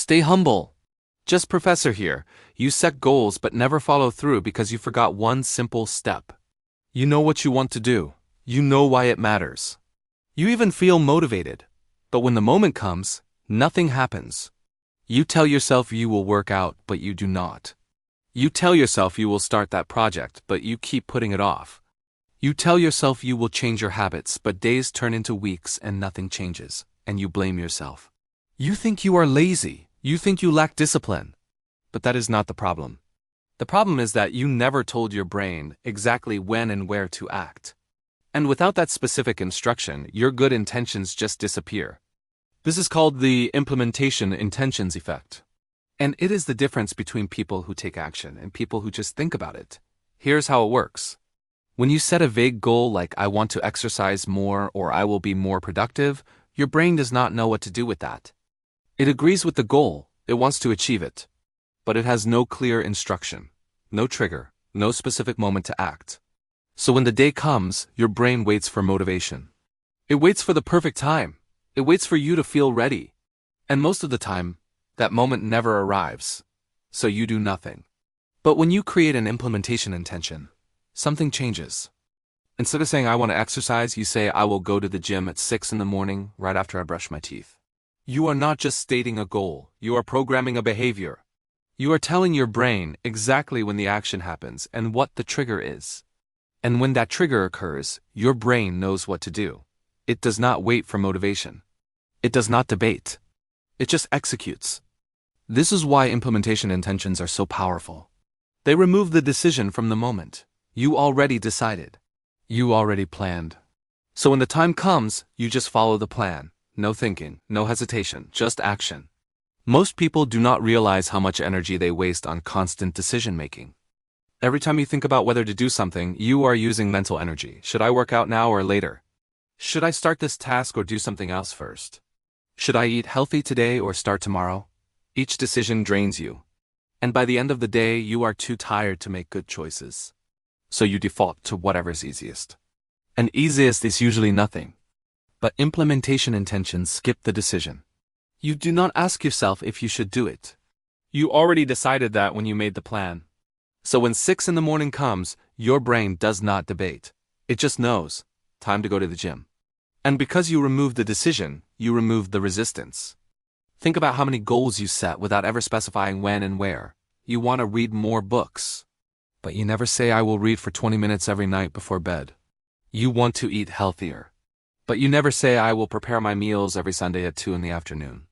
Stay humble. JustProfessor here. You set goals but never follow through because you forgot one simple step. You know what you want to do. You know why it matters. You even feel motivated. But when the moment comes, nothing happens. You tell yourself you will work out, but you do not. You tell yourself you will start that project, but you keep putting it off. You tell yourself you will change your habits, but days turn into weeks and nothing changes, and you blame yourself. You think you are lazy. You think you lack discipline. But that is not the problem. The problem is that you never told your brain exactly when and where to act. And without that specific instruction, your good intentions just disappear. This is called the implementation intentions effect. And it is the difference between people who take action and people who just think about it. Here's how it works. When you set a vague goal like I want to exercise more or I will be more productive, your brain does not know what to do with that. It agrees with the goal, it wants to achieve it. But it has no clear instruction, no trigger, no specific moment to act. So when the day comes, your brain waits for motivation. It waits for the perfect time. It waits for you to feel ready. And most of the time, that moment never arrives. So you do nothing. But when you create an implementation intention, something changes. Instead of saying I want to exercise, you say I will go to the gym at 6 in the morning right after I brush my teeth. You are not just stating a goal, you are programming a behavior. You are telling your brain exactly when the action happens and what the trigger is. And when that trigger occurs, your brain knows what to do. It does not wait for motivation. It does not debate. It just executes. This is why implementation intentions are so powerful. They remove the decision from the moment. You already decided. You already planned. So when the time comes, you just follow the plan. No thinking, no hesitation, just action. Most people do not realize how much energy they waste on constant decision-making. Every time you think about whether to do something, you are using mental energy. Should I work out now or later? Should I start this task or do something else first? Should I eat healthy today or start tomorrow? Each decision drains you. And by the end of the day, you are too tired to make good choices. So you default to whatever's easiest. And easiest is usually nothing. But implementation intentions skip the decision. You do not ask yourself if you should do it. You already decided that when you made the plan. So when 6 in the morning comes, your brain does not debate. It just knows, time to go to the gym. And because you removed the decision, you removed the resistance. Think about how many goals you set without ever specifying when and where. You want to read more books. But you never say I will read for 20 minutes every night before bed. You want to eat healthier. But you never say I will prepare my meals every Sunday at 2 in the afternoon.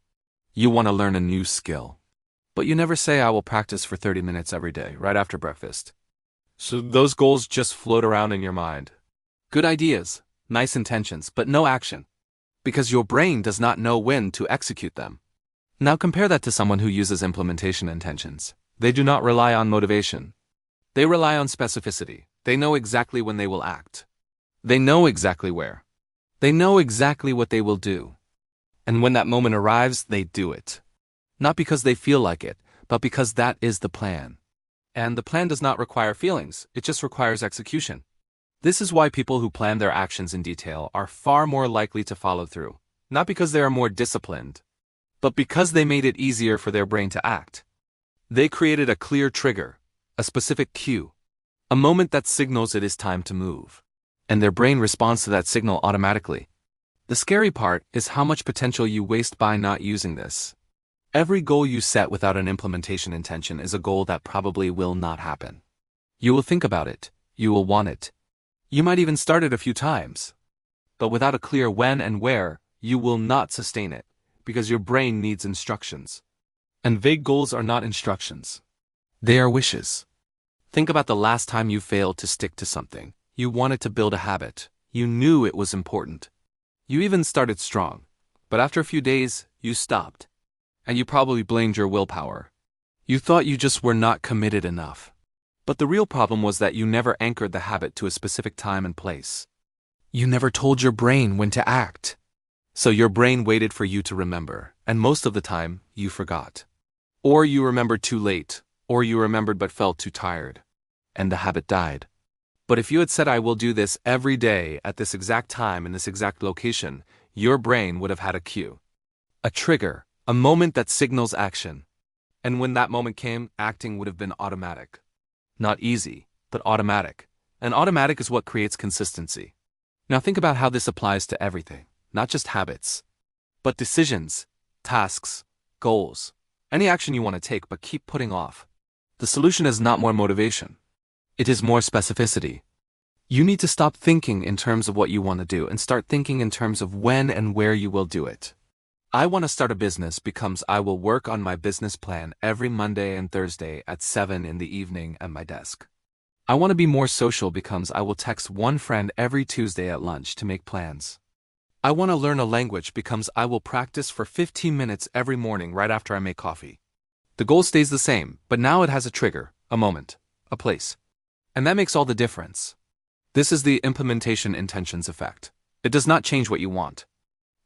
You want to learn a new skill. But you never say I will practice for 30 minutes every day, right after breakfast. So those goals just float around in your mind. Good ideas, nice intentions, but no action. Because your brain does not know when to execute them. Now compare that to someone who uses implementation intentions. They do not rely on motivation. They rely on specificity. They know exactly when they will act. They know exactly where. They know exactly what they will do. And when that moment arrives, they do it. Not because they feel like it, but because that is the plan. And the plan does not require feelings, it just requires execution. This is why people who plan their actions in detail are far more likely to follow through. Not because they are more disciplined, but because they made it easier for their brain to act. They created a clear trigger, a specific cue, a moment that signals it is time to move. And their brain responds to that signal automatically. The scary part is how much potential you waste by not using this. Every goal you set without an implementation intention is a goal that probably will not happen. You will think about it, you will want it. You might even start it a few times. But without a clear when and where, you will not sustain it, because your brain needs instructions. And vague goals are not instructions. They are wishes. Think about the last time you failed to stick to something. You wanted to build a habit. You knew it was important. You even started strong. But after a few days, you stopped. And you probably blamed your willpower. You thought you just were not committed enough. But the real problem was that you never anchored the habit to a specific time and place. You never told your brain when to act. So your brain waited for you to remember, and most of the time, you forgot. Or you remembered too late, or you remembered but felt too tired. And the habit died. But if you had said I will do this every day at this exact time in this exact location, your brain would have had a cue. A trigger, A moment that signals action. And when that moment came, acting would have been automatic. Not easy, but automatic. And automatic is what creates consistency. Now think about how this applies to everything, not just habits, but decisions, tasks, goals, any action you want to take but keep putting off. The solution is not more motivation. It is more specificity. You need to stop thinking in terms of what you want to do and start thinking in terms of when and where you will do it. I want to start a business becomes I will work on my business plan every Monday and Thursday at 7 in the evening at my desk. I want to be more social becomes I will text one friend every Tuesday at lunch to make plans. I want to learn a language becomes I will practice for 15 minutes every morning right after I make coffee. The goal stays the same, but now it has a trigger, a moment, a place. And that makes all the difference. This is the implementation intentions effect. It does not change what you want.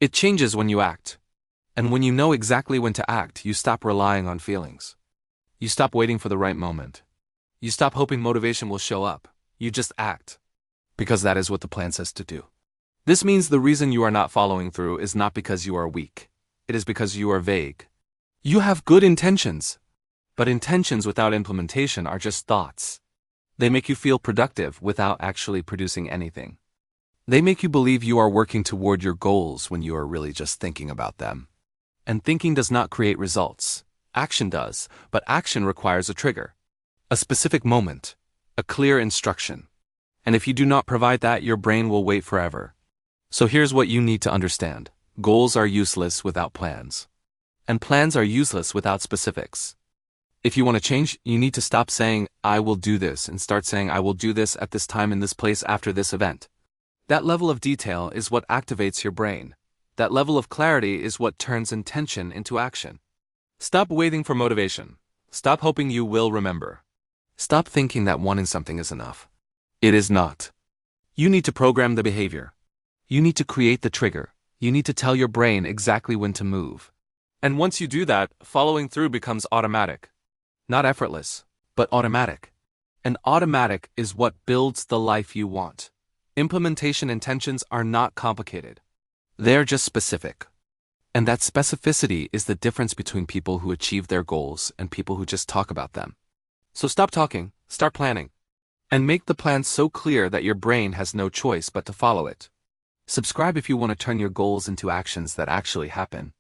It changes when you act. And when you know exactly when to act, you stop relying on feelings. You stop waiting for the right moment. You stop hoping motivation will show up. You just act. Because that is what the plan says to do. This means the reason you are not following through is not because you are weak. It is because you are vague. You have good intentions. But intentions without implementation are just thoughts. They make you feel productive without actually producing anything. They make you believe you are working toward your goals when you are really just thinking about them. And thinking does not create results. Action does, but action requires a trigger. A specific moment. A clear instruction. And if you do not provide that, your brain will wait forever. So here's what you need to understand. Goals are useless without plans. And plans are useless without specifics. If you want to change, you need to stop saying, I will do this, and start saying, I will do this at this time in this place after this event. That level of detail is what activates your brain. That level of clarity is what turns intention into action. Stop waiting for motivation. Stop hoping you will remember. Stop thinking that wanting something is enough. It is not. You need to program the behavior. You need to create the trigger. You need to tell your brain exactly when to move. And once you do that, following through becomes automatic. Not effortless, but automatic. And automatic is what builds the life you want. Implementation intentions are not complicated. They're just specific. And that specificity is the difference between people who achieve their goals and people who just talk about them. So stop talking, start planning. And make the plan so clear that your brain has no choice but to follow it. Subscribe if you want to turn your goals into actions that actually happen.